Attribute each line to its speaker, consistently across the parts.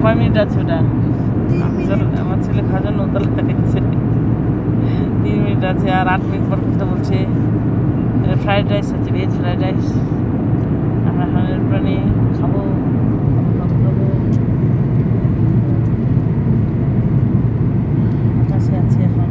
Speaker 1: কয় মিনিট আছে ওটা? আমার ছেলে খাওয়ার জন্য উতলা গেছে। 3 মিনিট আছে আর 8 মিনিট পর করতে বলছে। ফ্রাইড রাইস আছে, ভেজ ফ্রাইড রাইস। আমরা হানের প্রাণী খাবো খাবো খাবো। আকাশে আছে এখন।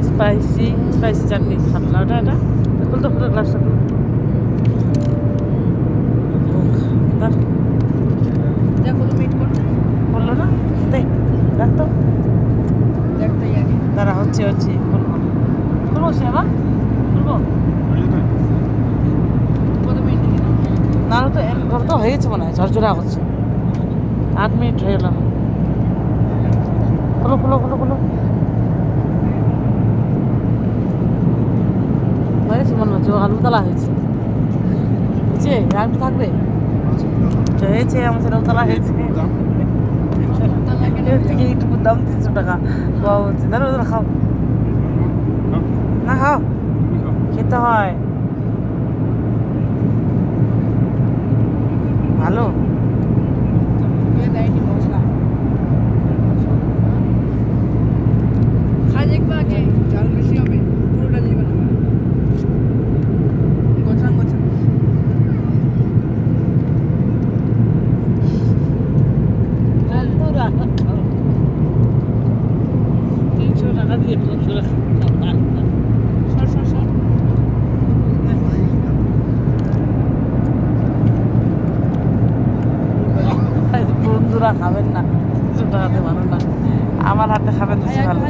Speaker 1: স্পাইসি চাটনি খাবো না ওটা। এটা খুলতো খুলে গ্লাসটা খুলো। করলো না দেখ তো তারা হচ্ছে খুলবো খুলবো সে আবার খুলবো না তো ঘর তো হয়ে গেছে মনে হয়, ঝরঝরা হচ্ছে। 8 মিনিট হয়ে গেল। খুলো খুলো খুলো খুলো হয়েছে মনে হচ্ছে, আলুতলা হয়েছে। বুঝছে আর একটু থাকবে হয়েছে আমাদের উতলা হয়েছে। এইটুকুর দাম 300 টাকা। বাবা বলছে দাঁড়ো দাঁড়ো খাও না, খাও খেতে হয় ভালো। বন্ধুরা খাবেন না, 300 টাকাতে ভালো না। আমার হাতে খাবেন বেশি ভালো।